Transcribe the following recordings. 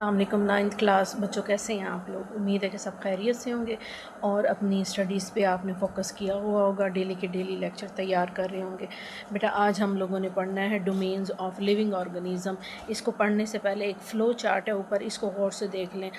अस्सलामुअलैकुम। Ninth class बच्चों, कैसे हैं आप लोग? उम्मीद है कि सब खैरियत से होंगे और अपनी स्टडीज़ पे आपने फोकस किया हुआ होगा, डेली के डेली लेक्चर तैयार कर रहे होंगे। बेटा, आज हम लोगों ने पढ़ना है डोमेन्स ऑफ लिविंग ऑर्गेनिज़म। इसको पढ़ने से पहले एक फ़्लो चार्ट है ऊपर, इसको गौर से देख लें।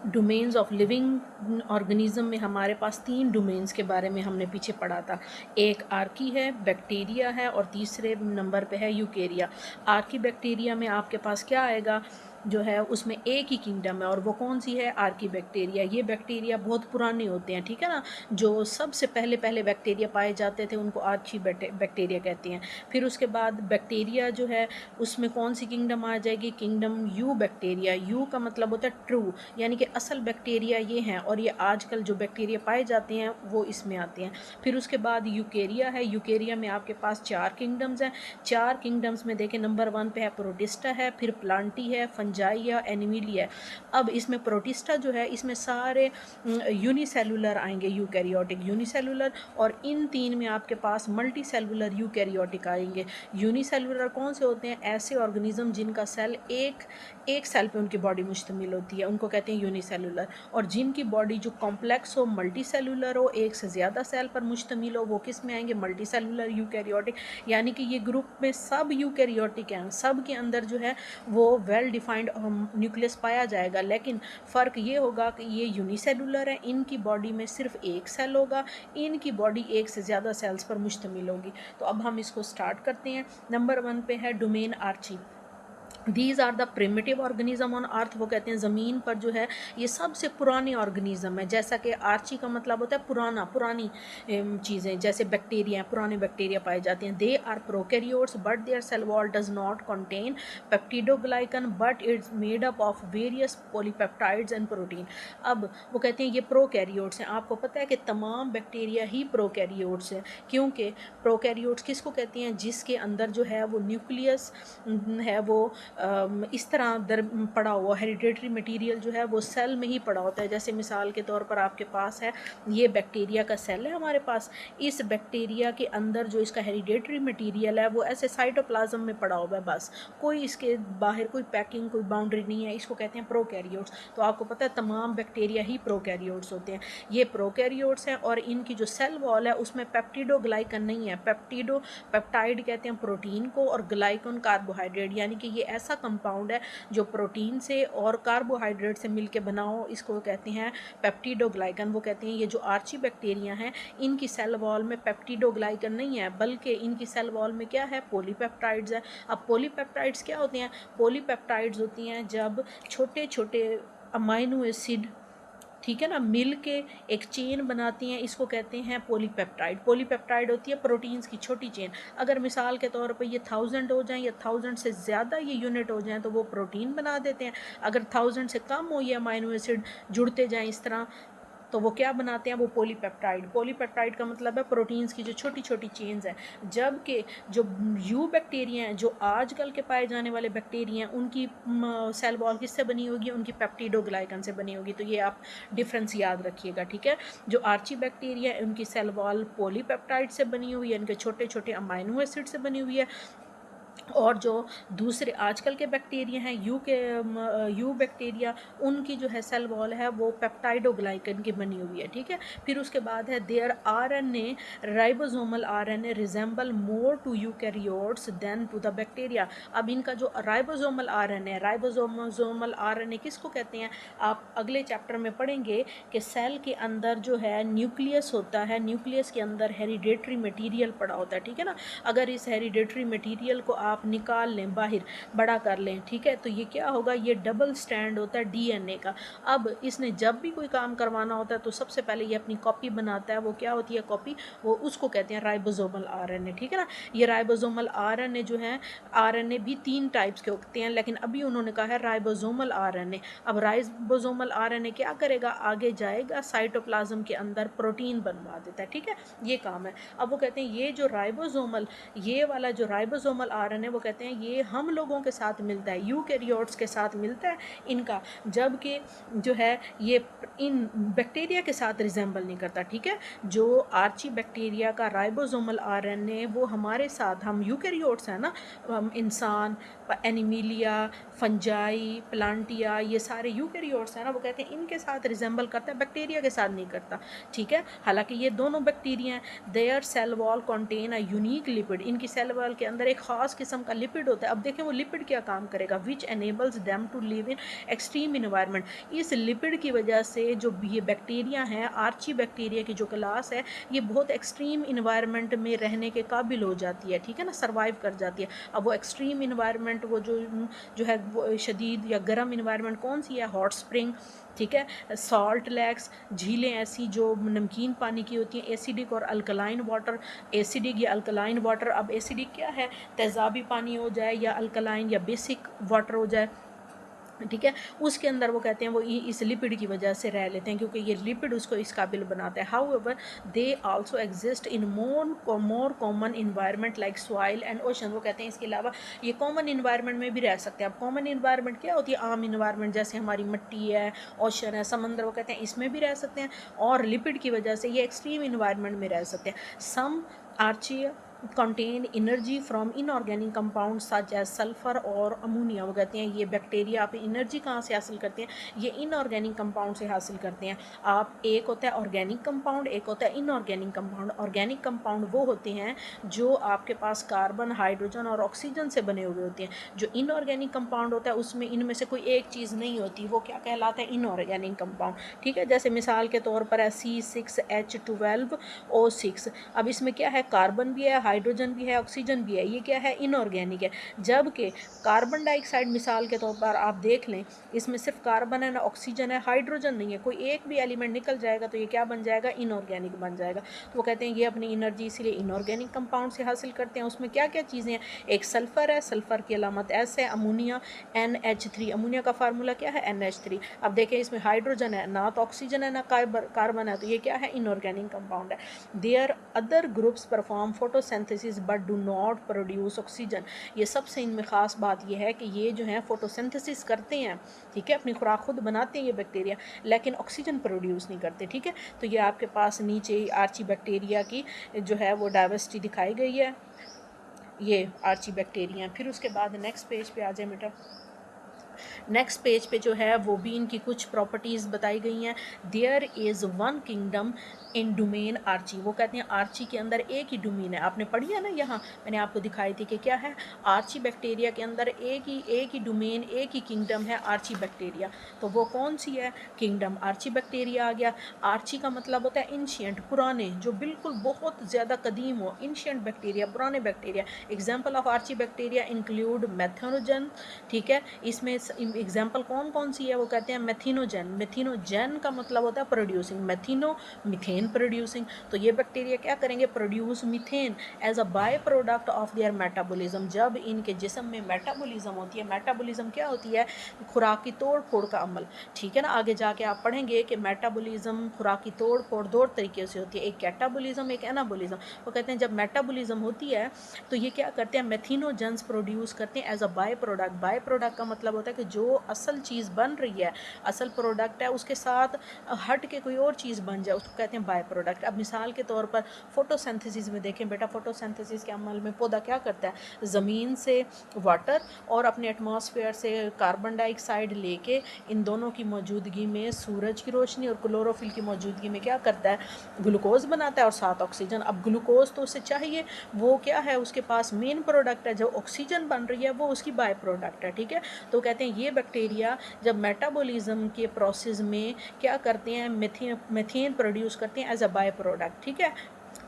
डोमेन्स ऑफ लिविंग ऑर्गेनिज़म में हमारे पास 3 डोमेन्स के बारे में हमने पीछे पढ़ा था। एक आर्की है, बैक्टीरिया है और तीसरे नंबर पे है यूकेरिया। आर्की बैक्टीरिया में आपके पास क्या आएगा जो है, उसमें एक ही किंगडम है और वो कौन सी है? Archie bacteria. ये बैक्टीरिया बहुत पुराने होते हैं, ठीक है ना। जो सबसे पहले पहले बैक्टीरिया पाए जाते थे उनको आर्की बैक्टीरिया कहते हैं। फिर उसके बाद बैक्टीरिया जो है उसमें कौन सी किंगडम आ जाएगी? Kingdom you bacteria. यू का मतलब होता है ट्रू, यानी कि असल बैक्टीरिया ये हैं और ये आजकल जो बैक्टीरिया पाए जाते हैं वो इसमें आते हैं। फिर उसके बाद यूकेरिया है। यूकेरिया में आपके पास 4 किंगडम्स हैं। 4 किंगडम्स में देखें, नंबर 1 पे है प्रोटिस्टा है, फिर प्लांटी है, फंजाई या एनिमिली है। अब इसमें प्रोटिस्टा जो है इसमें सारे यूनिसेलुलर आएंगे, यूकैरियोटिक यूनिसेलुलर, और इन 3 में आपके पास मल्टी सेलुलर यूकैरियोटिक आएंगे। यूनिसेलुलर कौन से होते हैं? ऐसे ऑर्गेनिज्म जिनका सेल एक सेल पे उनकी बॉडी मुश्तमिल होती है, उनको कहते हैं यूनिसेलुलर। और जिनकी बॉडी जो कॉम्प्लेक्स हो, मल्टी सेलुलर हो, एक से ज़्यादा सेल पर मुश्तमिल हो, वो किस में आएंगे? Multi cellular eukaryotic. यानी कि ये ग्रुप में सब यूकैरियोटिक हैं, सब के अंदर जो है वो वेल डिफाइंड न्यूक्लियस पाया जाएगा, लेकिन फ़र्क ये होगा कि ये यूनिसेलुलर है, इनकी बॉडी में सिर्फ एक सेल होगा, इनकी बॉडी एक से ज़्यादा सेल्स पर मुश्तमिल होगी। तो अब हम इसको स्टार्ट करते हैं। नंबर 1 पे है domain archaea. These are the primitive organism on earth. वो कहते हैं ज़मीन पर जो है ये सबसे पुराने ऑर्गेनिज्म है। जैसा कि आर्ची का मतलब होता है पुराना, पुरानी चीज़ें, जैसे बैक्टीरिया, पुराने बैक्टीरिया पाए जाते हैं। They are prokaryotes but their cell wall does not contain peptidoglycan but it's made up of various polypeptides and protein. अब वो कहते हैं ये प्रोकैरियोट्स हैं। आपको पता है कि तमाम बैक्टीरिया ही प्रोकैरियोट्स हैं, क्योंकि प्रोकैरियोट्स किसको कहते हैं? जिसके अंदर जो है वो न्यूक्लियस है वो इस तरह दर पड़ा हुआ हेरिडेटरी मटेरियल जो है वो सेल में ही पड़ा होता है। जैसे मिसाल के तौर पर आपके पास है ये बैक्टीरिया का सेल है हमारे पास, इस बैक्टीरिया के अंदर जो इसका हेरिडेटरी मटेरियल है वो ऐसे साइटोप्लाज्म में पड़ा हुआ है, बस कोई इसके बाहर कोई पैकिंग, कोई बाउंड्री नहीं है। इसको कहते हैं प्रोकैरियोट्स। तो आपको पता है तमाम बैक्टीरिया ही प्रोकैरियोट्स होते हैं। ये प्रोकैरियोट्स हैं और इनकी जो सेल वॉल है उसमें पेप्टिडोग्लाइकन नहीं है। पेप्टाइड कहते हैं प्रोटीन को और ग्लाइकन कार्बोहाइड्रेट, यानी कि ये ऐसा कंपाउंड है जो प्रोटीन से और कार्बोहाइड्रेट से मिलके बना हो, इसको कहते हैं पेप्टिडोग्लाइकन। वो कहते हैं ये जो आर्ची बैक्टीरिया हैं इनकी सेल वॉल में पेप्टिडोग्लाइकन नहीं है, बल्कि इनकी सेल वॉल में क्या है? पॉलीपेप्टाइड्स है। अब पॉलीपेप्टाइड्स क्या होते हैं? पॉलीपेप्टाइड्स होती हैं जब छोटे छोटे अमाइनो एसिड, ठीक है ना, मिल के एक चेन बनाती हैं, इसको कहते हैं पॉलीपेप्टाइड। पॉलीपेप्टाइड होती है प्रोटीन्स की छोटी चेन। अगर मिसाल के तौर पे ये 1000 हो जाएं या 1000 से ज़्यादा ये यूनिट हो जाएं तो वो प्रोटीन बना देते हैं। अगर 1000 से कम हो ये अमाइनो एसिड जुड़ते जाएं इस तरह, तो वो क्या बनाते हैं? वो पॉलीपेप्टाइड। पॉलीपेप्टाइड का मतलब है प्रोटीन्स की जो छोटी छोटी चेन्स हैं। जबकि जो यू बैक्टीरिया हैं, जो आजकल के पाए जाने वाले बैक्टीरिया हैं, उनकी सेल वॉल किससे बनी होगी? उनकी पेप्टिडोग्लाइकन से बनी होगी। तो ये आप डिफरेंस याद रखिएगा, ठीक है। जो आर्ची बैक्टीरिया है उनकी सेल वॉल पॉलीपेप्टाइड से बनी हुई है, इनके छोटे छोटे अमाइनो एसिड से बनी हुई है। और जो दूसरे आजकल के बैक्टीरिया हैं यू बैक्टीरिया, उनकी जो है सेल वॉल है वो पेप्टाइडोग्लाइकन की बनी हुई है, ठीक है। फिर उसके बाद है their RNA, ribosomal RNA resemble more to eukaryotes than to the bacteria. अब इनका जो राइबोसोमल आरएनए, राइबोसोमल आरएनए किसको कहते हैं? आप अगले चैप्टर में पढ़ेंगे कि सेल के अंदर जो है न्यूक्लियस होता है, न्यूक्लियस के अंदर हेरिडेटरी मटीरियल पड़ा होता है, ठीक है ना। अगर इस हेरिडेटरी मटीरियल को आप निकाल लें, बाहर बड़ा कर लें, ठीक है, तो ये क्या होगा? ये डबल स्टैंड होता है डीएनए का। अब इसने जब भी कोई काम करवाना होता है तो सबसे पहले ये अपनी कॉपी बनाता है। वो क्या होती है कॉपी? वो उसको कहते हैं राइबोसोमल आरएनए, ठीक है ना। ये राइबोसोमल आरएनए जो है, आरएनए भी 3 टाइप्स के होते हैं, लेकिन अभी उन्होंने कहा है राइबोसोमल आरएनए। अब राइबोसोमल आरएनए क्या करेगा? आगे जाएगा साइटोप्लाज्म के अंदर प्रोटीन बनवा देता है, ठीक है, ये काम है। अब वो कहते हैं ये जो राइबोसोमल, ये वाला जो राइबोसोमल आरएनए है वो कहते हैं ये हम लोगों के साथ मिलता है, यूकैरियोट्स के साथ मिलता है इनका, जबकि जो है ये इन बैक्टीरिया के साथ रिजेंबल नहीं करता। ठीक है, जो आर्ची बैक्टीरिया का राइबोसोमल आरएनए वो हमारे साथ, हम यूकैरियोट्स हैं ना, हम इंसान, एनिमिलिया, फंजाई, प्लांटिया, ये सारे यूकैरियोट्स हैं ना, वो कहते हैं इनके साथ रिजेंबल करता है, बैक्टीरिया के साथ नहीं करता। ठीक है, हालांकि ये दोनों बैक्टीरिया हैं। Their cell wall contain a unique lipid, इनकी सेल वॉल के अंदर एक खास किस्म का लिपिड होता है। अब देखें वो लिपिड क्या काम करेगा, which enables them to live in extreme environment. इस लिपिड की वजह से जो ये बैक्टीरिया हैं, आर्ची बैक्टीरिया की जो क्लास है, ये बहुत एक्सट्रीम इन्वायरमेंट में रहने के काबिल हो जाती है। ठीक है ना, सर्वाइव कर जाती है। अब वो एक्सट्रीम इन्वायरमेंट, वो जो है वो शदीद या गर्म इन्वायरमेंट कौन सी है, हॉट स्प्रिंग, ठीक है, सॉल्ट लेक्स, झीलें ऐसी जो नमकीन पानी की होती हैं, एसिडिक और अल्कलाइन वाटर, एसिडिक या अल्कलाइन वाटर। अब एसिडिक क्या है, तेज़ाबी पानी हो जाए, या अल्कलाइन या बेसिक वाटर हो जाए, ठीक है, उसके अंदर वो कहते हैं वो इस लिपिड की वजह से रह लेते हैं, क्योंकि ये लिपिड उसको इस काबिल बनाता है। However they also exist in more common environment like soil and ocean. वो कहते हैं इसके अलावा ये कॉमन इन्वायरमेंट में भी रह सकते हैं। अब कॉमन इन्वायरमेंट क्या होती है, आम इन्वायरमेंट, जैसे हमारी मिट्टी है, ओशन है, समंदर, वो कहते हैं इसमें भी रह सकते हैं, और लिपिड की वजह से ये एक्सट्रीम इन्वायरमेंट में रह सकते हैं। Some archaea contain energy from inorganic compound such as sulphur और अमोनिया। वो कहते हैं ये बैक्टीरिया आप एनर्जी कहाँ से हासिल करते हैं, ये इनऑर्गेनिक कंपाउंड से हासिल करते हैं। आप, एक होता है ऑर्गेनिक कंपाउंड, एक होता है इनऑर्गेनिक कंपाउंड। ऑर्गेनिक कंपाउंड वो होते हैं जो आपके पास कार्बन, हाइड्रोजन और ऑक्सीजन से बने हुए होते हैं। जो इनऑर्गेनिक कंपाउंड होता है उसमें इनमें से कोई एक चीज़ नहीं होती, वो क्या कहलाता है, इनऑर्गेनिक कंपाउंड। ठीक है, जैसे मिसाल के तौर पर है C6H12O6। अब इसमें क्या है, कार्बन भी है, हाइड्रोजन भी है, ऑक्सीजन भी है, ये क्या है, इनऑर्गेनिक है। जबकि कार्बन डाइऑक्साइड मिसाल के तौर पर आप देख लें, इसमें सिर्फ कार्बन है ना ऑक्सीजन है, हाइड्रोजन नहीं है, कोई एक भी एलिमेंट निकल जाएगा तो ये क्या बन जाएगा, इनऑर्गेनिक बन जाएगा। तो वो कहते हैं ये अपनी एनर्जी इसीलिए इनऑर्गेनिक कंपाउंड से हासिल करते हैं। उसमें क्या क्या चीज़ें हैं, एक सल्फ़र है, सल्फ़र की अलामत S है, अमोनिया NH3, अमोनिया का फार्मूला क्या है, NH3। अब देखें इसमें हाइड्रोजन है, ना तो ऑक्सीजन है ना कार्बन है, तो ये क्या है, इनऑर्गेनिक कंपाउंड है। Their other groups perform photosynthesis but do not produce oxygen. ये सबसे इनमें ख़ास बात ये है कि ये जो है फोटोसिंथेसिस करते हैं, ठीक है, अपनी खुराक खुद बनाते हैं ये बैक्टीरिया, लेकिन ऑक्सीजन प्रोड्यूस नहीं करते। ठीक है, तो ये आपके पास नीचे आर्ची बैक्टीरिया की जो है वो डाइवर्सिटी दिखाई गई है, ये आर्ची बैक्टीरिया। फिर उसके बाद नेक्स्ट पेज पे आ जाए बेटा। नेक्स्ट पेज पे जो है वो भी इनकी कुछ प्रॉपर्टीज़ बताई गई हैं। There is one kingdom in domain archaea. वो कहते हैं आर्ची के अंदर एक ही डोमेन है। आपने पढ़ी है ना, यहाँ मैंने आपको दिखाई थी कि क्या है, आर्ची बैक्टीरिया के अंदर एक ही डोमेन, एक ही किंगडम है, आर्ची बैक्टीरिया। तो वो कौन सी है, किंगडम आर्ची बैक्टीरिया आ गया। आर्ची का मतलब होता है इंशियंट, पुराने, जो बिल्कुल बहुत ज़्यादा कदीम हो, इंशियंट बैक्टीरिया, पुराने bacteria. Example of archaea bacteria include methanogen. ठीक है, इसमें एग्जाम्पल कौन कौन सी है, वो कहते हैं मेथिनोजन। मेथिनोजन का मतलब होता है प्रोड्यूसिंग, मेथिनो मीथेन प्रोड्यूसिंग। तो ये बैक्टीरिया क्या करेंगे, produce methane as a by product of their metabolism. जब इनके जिस्म में मेटाबॉलिज्म होती है, मेटाबॉलिज्म क्या होती है, खुराक की तोड़ फोड़ का अमल। ठीक है ना, आगे जाके आप पढ़ेंगे कि मेटाबॉलिज्म, खुराक की तोड़ फोड़ दो तरीके से होती है, एक कैटाबॉलिज्म, एक एनाबॉलिज्म। वो कहते हैं जब मेटाबॉलिज्म होती है तो ये क्या करते हैं, मेथिनोजन्स प्रोड्यूस करते हैं as a by product. By product का मतलब होता है कि जो असल चीज़ बन रही है, असल प्रोडक्ट है, उसके साथ हट के कोई और चीज़ बन जाए, उसको कहते हैं बाय प्रोडक्ट। अब मिसाल के तौर पर फोटोसिंथेसिस में देखें बेटा, फोटोसिंथेसिस के अमल में पौधा क्या करता है, ज़मीन से वाटर और अपने एटमॉस्फेयर से कार्बन डाइऑक्साइड लेके, इन दोनों की मौजूदगी में सूरज की रोशनी और क्लोरोफिल की मौजूदगी में क्या करता है, ग्लूकोज बनाता है और साथ ऑक्सीजन। अब ग्लूकोज तो उसे चाहिए, वो क्या है, उसके पास मेन प्रोडक्ट है, जो ऑक्सीजन बन रही है वो उसकी बाय प्रोडक्ट है। ठीक है, तो कहते हैं ये बैक्टीरिया जब मेटाबॉलिज्म के प्रोसेस में क्या करते हैं, मीथेन प्रोड्यूस करते हैं एज अ बाय प्रोडक्ट। ठीक है,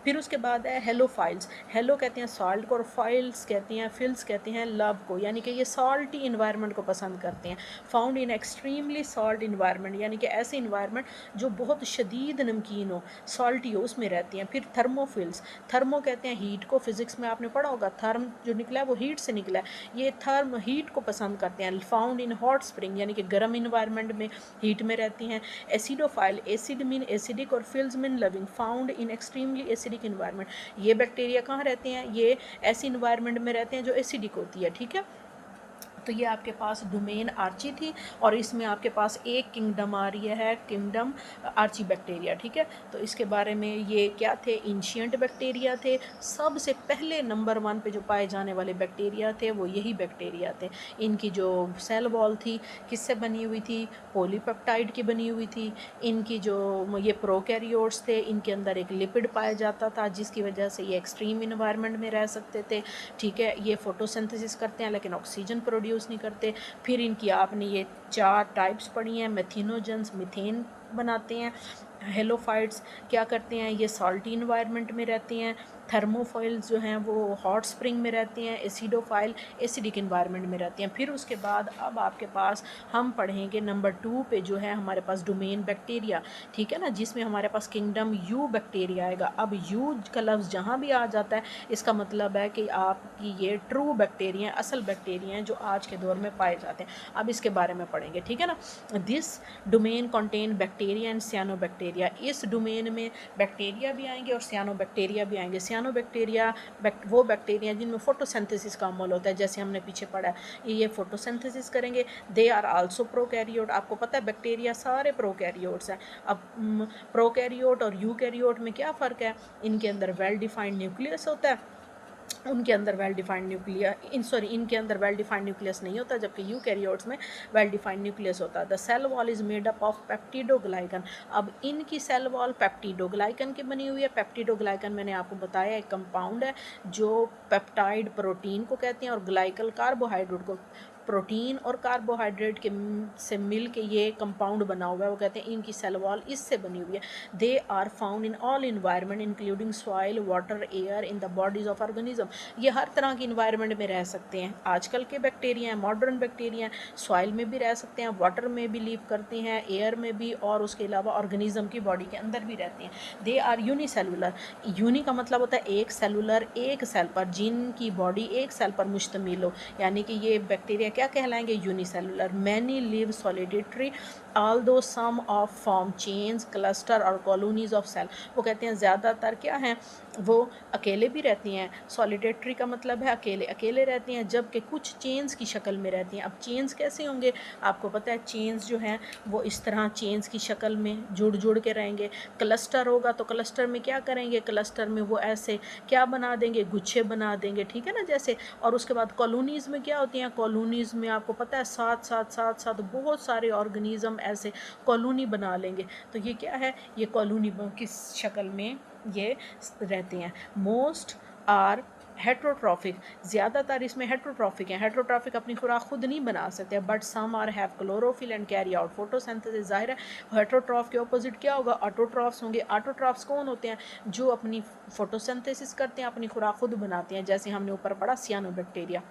फिर उसके बाद है हेलोफाइल्स। हेलो कहते हैं सॉल्ट को, और फाइल्स कहते हैं, फिल्स कहते हैं लव को, यानी कि ये सॉल्टी इन्वायरमेंट को पसंद करते हैं। Found in extremely salt environment, यानी कि ऐसे इन्वायरमेंट जो बहुत शदीद नमकीन हो, सॉल्टी हो, उसमें रहती हैं। फिर थर्मोफिल्स, थर्मो कहते हैं हीट को, फिजिक्स में आपने पढ़ा होगा, थर्म जो निकला है वो हीट से निकला है, ये थर्म हीट को पसंद करते हैं। फाउंड इन हॉट स्प्रिंग, यानी कि गर्म इन्वायरमेंट में हीट में रहती हैं। एसिडोफाइल, एसिड मीन एसिडिक और phils mean loving, found in extremely acidic acidic environment. ये बैक्टीरिया कहाँ रहते हैं, ये ऐसी इन्वायरमेंट में रहते हैं जो एसिडिक होती है, ठीक है। तो ये आपके पास डोमेन आर्ची थी और इसमें आपके पास एक किंगडम आ रही है, किंगडम आर्ची बैक्टीरिया, ठीक है। तो इसके बारे में ये क्या थे, एंशिएंट बैक्टीरिया थे। सबसे पहले नंबर 1 पे जो पाए जाने वाले बैक्टीरिया थे वो यही बैक्टीरिया थे। इनकी जो सेल वॉल थी किससे बनी हुई थी, पॉलीपेप्टाइड की बनी हुई थी। इनकी जो ये प्रोकैरियोट्स थे, इनके अंदर एक लिपिड पाया जाता था जिसकी वजह से ये एक्सट्रीम इन्वायरमेंट में रह सकते थे, ठीक है। ये फोटोसिंथेसिस करते हैं लेकिन ऑक्सीजन प्रोड्यूस नहीं करते। फिर इनकी आपने ये 4 टाइप्स पढ़ी हैं, मेथिनोजेंस मीथेन बनाते हैं, हेलोफाइट्स क्या करते हैं, ये सॉल्टी इन्वायरमेंट में रहते हैं, थर्मोफाइल्स जो हैं वो हॉट स्प्रिंग में रहते हैं, एसिडोफाइल एसिडिक इन्वायरमेंट में रहते हैं। फिर उसके बाद अब आपके पास हम पढ़ेंगे नंबर 2 पे जो है हमारे पास डोमेन बैक्टीरिया, ठीक है ना, जिसमें हमारे पास किंगडम यू बैक्टीरिया आएगा। अब यू का लफ्ज़ जहाँ भी आ जाता है इसका मतलब है कि आपकी ये ट्रू बैक्टीरिया, असल बैक्टीरिया हैं जो आज के दौर में पाए जाते हैं। अब इसके बारे में पढ़ेंगे, ठीक है ना। This domain contain bacteria and cyano bacteria. इस डोमेन में बैक्टीरिया भी आएंगे और सियानो बैक्टीरिया भी आएंगे। सियानो बैक्टीरिया वो बैक्टीरिया जिनमें फोटोसिंथेसिस का अमल होता है, जैसे हमने पीछे पढ़ा है ये फोटोसिंथेसिस करेंगे। They are also prokaryote. आपको पता है बैक्टीरिया सारे प्रोकैरियोट्स हैं। अब प्रोकैरियोट और यूकैरियोट में क्या फ़र्क है, इनके अंदर वेल डिफाइंड न्यूक्लियस होता है, उनके अंदर वेल डिफाइंड इनके अंदर वेल डिफाइंड न्यूक्लियस नहीं होता, जबकि यूकैरियोट्स में वेल डिफाइंड न्यूक्लियस होता है। The cell wall is made up of peptidoglycan. अब इनकी सेल वॉल पेप्टिडोग्लाइकन की बनी हुई है। पेप्टिडोग्लाइकन मैंने आपको बताया एक कंपाउंड है जो पेप्टाइड प्रोटीन को कहते हैं और ग्लाइकल कार्बोहाइड्रेट को। प्रोटीन और कार्बोहाइड्रेट के से मिल के ये कंपाउंड बना हुआ है, वो कहते हैं इनकी सेल वॉल इससे बनी हुई है। They are found in all environment including soil, water, air, in the bodies of organism. ये हर तरह की इन्वायरमेंट में रह सकते हैं। आजकल के बैक्टीरिया हैं, मॉडर्न बैक्टीरिया हैं, सॉइल में भी रह सकते हैं, वाटर में भी लीव करते हैं, एयर में भी, और उसके अलावा ऑर्गेनिज्म की बॉडी के अंदर भी रहते हैं। They are unicellular. यूनि का मतलब होता है एक, सेलुलर एक सेल पर, जिनकी बॉडी एक सेल पर मुश्तमिल हो, यानी कि ये बैक्टीरिया क्या कहलाएंगे, unicellular. Many live solitary although some of form chains, cluster और colonies of cell। वो कहते हैं ज़्यादातर क्या हैं, वो अकेले भी रहती हैं। सॉलिडेटरी का मतलब है अकेले अकेले रहती हैं, जबकि कुछ चेन्स की शक्ल में रहती हैं। अब चेन्स कैसे होंगे, आपको पता है चेन्स जो हैं वो इस तरह चेन्स की शक्ल में जुड़ जुड़ के रहेंगे। क्लस्टर होगा तो क्लस्टर में क्या करेंगे, क्लस्टर में वो ऐसे क्या बना देंगे, गुच्छे बना देंगे, ठीक है ना, जैसे। और उसके बाद कॉलोनीज़ में क्या होती हैं, कॉलोनीज़ में आपको पता है साथ साथ बहुत सारे ऑर्गेनिज्म ऐसे कॉलोनी बना लेंगे। तो ये क्या है, ये कॉलोनी किस शक्ल में ये रहते हैं। मोस्ट आर हेट्रोट्रॉफिक, ज़्यादातर इसमें हेट्रोट्रॉफिक हैं। हेट्रोट्रॉफिक अपनी खुराक खुद नहीं बना सकते, but some are have chlorophyll and carry out photosynthesis. जाहिर है हेट्रोट्रॉफ के ऑपोजिट क्या होगा, ऑटोट्रॉफ्स होंगे। ऑटोट्रॉफ्स कौन होते हैं, जो अपनी फोटोसिंथेसिस करते हैं, अपनी खुराक खुद बनाते हैं, जैसे हमने ऊपर पढ़ा सियानोबैक्टीरिया,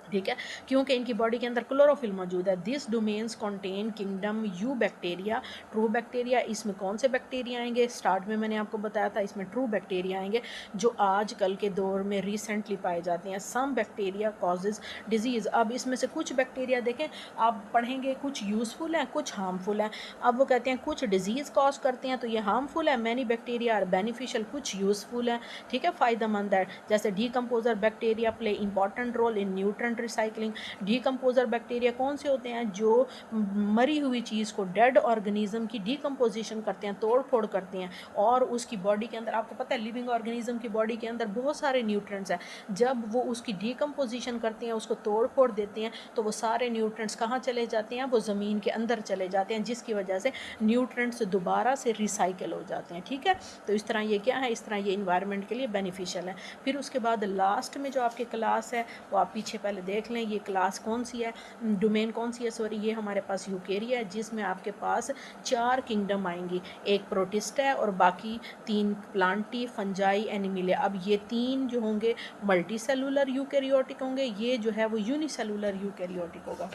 ठीक है, क्योंकि इनकी बॉडी के अंदर क्लोरोफिल मौजूद है। This domains contain kingdom you bacteria, true bacteria. इसमें कौन से बैक्टीरिया आएंगे, स्टार्ट में मैंने आपको बताया था इसमें ट्रू बैक्टीरिया आएंगे जो आजकल के दौर में रिसेंटली पाए जाते हैं। Some bacteria causes disease. अब इसमें से कुछ बैक्टीरिया देखें आप पढ़ेंगे, कुछ यूज़फुल हैं कुछ हार्मफुल हैं। अब वो कहते हैं कुछ डिजीज़ कॉज करते हैं तो ये हार्मफुल है, मैनी बैक्टीरिया आर बेनिफिशियल, कुछ यूज़फुल हैं, ठीक है, फ़ायदेमंद है। जैसे decomposer bacteria play important role in nutrient recycling. Decomposer bacteria कौन से होते हैं, जो मरी हुई चीज़ को, डेड ऑर्गेनिज्म की डीकम्पोजिशन करते हैं, तोड़ फोड़ करते हैं, और उसकी बॉडी के अंदर, आपको पता है लिविंग ऑर्गेनिज्म की बॉडी के अंदर बहुत सारे न्यूट्रेंट्स हैं। जब वो उसकी डीकम्पोजिशन करते हैं, उसको तोड़ फोड़ देते हैं, तो वो सारे न्यूट्रेंट्स कहाँ चले जाते हैं, वो ज़मीन के अंदर चले जाते हैं, जिसकी वजह से न्यूट्रेंट्स दोबारा से रिसाइकिल हो जाते हैं, ठीक है। तो इस तरह ये क्या है, इस तरह ये इन्वायरमेंट के लिए बेनिफिशियल है। फिर उसके बाद लास्ट में जो आपकी क्लास है वो आप पीछे पहले देख लें, ये क्लास कौन सी है, डोमेन कौन सी है, सॉरी, ये हमारे पास यूकेरिया है, जिसमें आपके पास 4 किंगडम आएंगी। एक प्रोटिस्ट है और बाकी 3 प्लांटी, फंजाई, एनिमिले। अब ये 3 जो होंगे मल्टी सेलुलर यूकेरियोटिक होंगे, ये जो है वो यूनिसेलुलर यूकेरियोटिक होगा।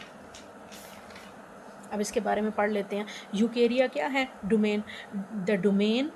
अब इसके बारे में पढ़ लेते हैं। यूकेरिया क्या है, domain. The domain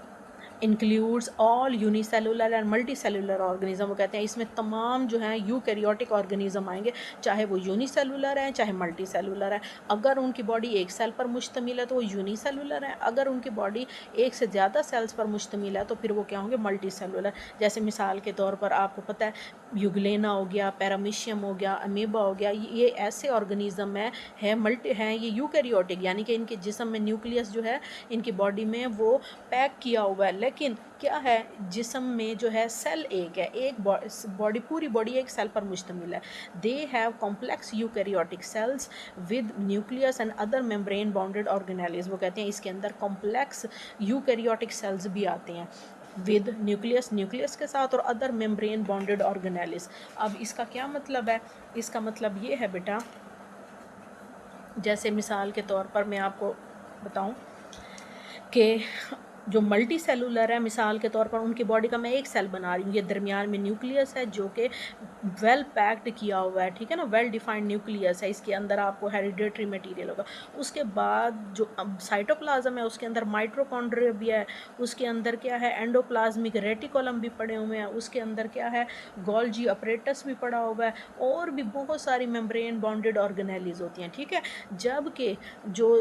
includes all unicellular and multi cellular organism. वो कहते हैं इसमें तमाम जो हैं यूकैरियोटिक ऑर्गेनिज्म आएंगे, चाहे वो यूनिसेलुलर हैं चाहे मल्टी सेलुलर हैं। अगर उनकी बॉडी एक सेल पर मुश्तमिल है तो वो यूनिसेलुलर हैं, अगर उनकी बॉडी एक से ज़्यादा सेल्स पर मुश्तमिल है तो फिर वो क्या होंगे, मल्टी सेलुलर। जैसे मिसाल के तौर पर आपको पता है यूग्लेना हो गया, पैरामीशियम हो गया, अमीबा हो गया, ये ऐसे ऑर्गेनिज्म है मल्टी हैं, ये यूकैरियोटिक, यानी कि इनके जिस्म में न्यूक्लियस जो है इनकी बॉडी में वो पैक किया हुआ है, लेकिन क्या है जिस्म में जो है सेल एक है, एक बॉडी पूरी बॉडी एक सेल पर मुश्तमिल है। They have complex eukaryotic cells with nucleus and other membrane bounded organelles. वो कहते हैं इसके अंदर कॉम्प्लेक्स यूकैरियोटिक सेल्स भी आते हैं विद न्यूक्लियस के साथ और अदर मेम्ब्रेन बाउंडेड ऑर्गेनेलिज। अब इसका क्या मतलब है, इसका मतलब ये है बेटा, जैसे मिसाल के तौर पर मैं आपको बताऊं कि जो मल्टी सेलुलर है, मिसाल के तौर पर उनकी बॉडी का मैं एक सेल बना रही हूँ, ये दरमियान में न्यूक्लियस है जो कि वेल पैक्ड किया हुआ है, ठीक है ना, वेल डिफाइंड न्यूक्लियस है, इसके अंदर आपको हेरिडेटरी मटेरियल होगा। उसके बाद जो साइटोप्लाज्म है उसके अंदर माइटोकॉन्ड्रिया भी है, उसके अंदर क्या है एंडोप्लाज्मिक रेटिकुलम भी पड़े हुए हैं, उसके अंदर क्या है गोल्जी अपरेटस भी पड़ा हुआ है, और भी बहुत सारी मेम्ब्रेन बाउंडेड ऑर्गेनेलिज होती हैं, ठीक है। जबकि जो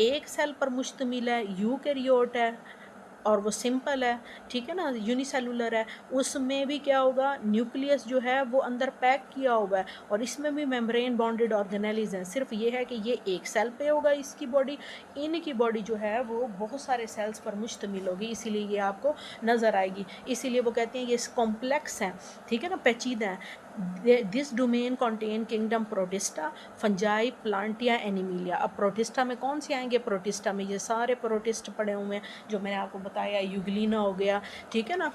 एक सेल पर मुश्तमिल है यूकैरियोट है और वो सिंपल है, ठीक है ना, यूनिसेलुलर है, उसमें भी क्या होगा, न्यूक्लियस जो है वो अंदर पैक किया हुआ है और इसमें भी मेम्ब्रेन बाउंडेड ऑर्गेनेलिज हैं। सिर्फ ये है कि ये एक सेल पे होगा इसकी बॉडी, इनकी बॉडी जो है वो बहुत सारे सेल्स पर मुश्तमिल होगी, इसीलिए ये आपको नज़र आएगी। इसीलिए वो कहते हैं ये कॉम्प्लेक्स हैं, ठीक है ना, पेचीदा हैं। This domain contain kingdom protista, fungi, plantae, animalia. अब प्रोटिस्टा में कौन से आएंगे, प्रोटिस्टा में ये सारे प्रोटिस्ट पड़े हुए हैं जो मैंने आपको बताया, यूग्लिना हो गया, ठीक है ना,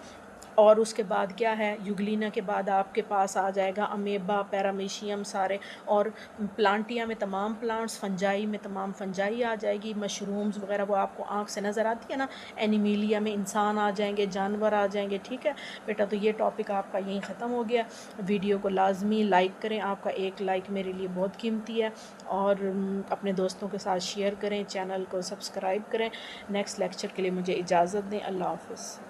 और उसके बाद क्या है, यूग्लिना के बाद आपके पास आ जाएगा अमेबा, पैरामीशियम सारे, और प्लांटिया में तमाम प्लांट्स, फंजाई में तमाम फंजाई आ जाएगी, मशरूम्स वगैरह वो आपको आँख से नज़र आती है ना, एनिमिलिया में इंसान आ जाएंगे, जानवर आ जाएंगे, ठीक है बेटा। तो ये टॉपिक आपका यहीं ख़त्म हो गया। वीडियो को लाजमी लाइक करें, आपका एक लाइक मेरे लिए बहुत कीमती है, और अपने दोस्तों के साथ शेयर करें, चैनल को सब्सक्राइब करें। नेक्स्ट लेक्चर के लिए मुझे इजाज़त दें। अल्लाह हाफ़िज़।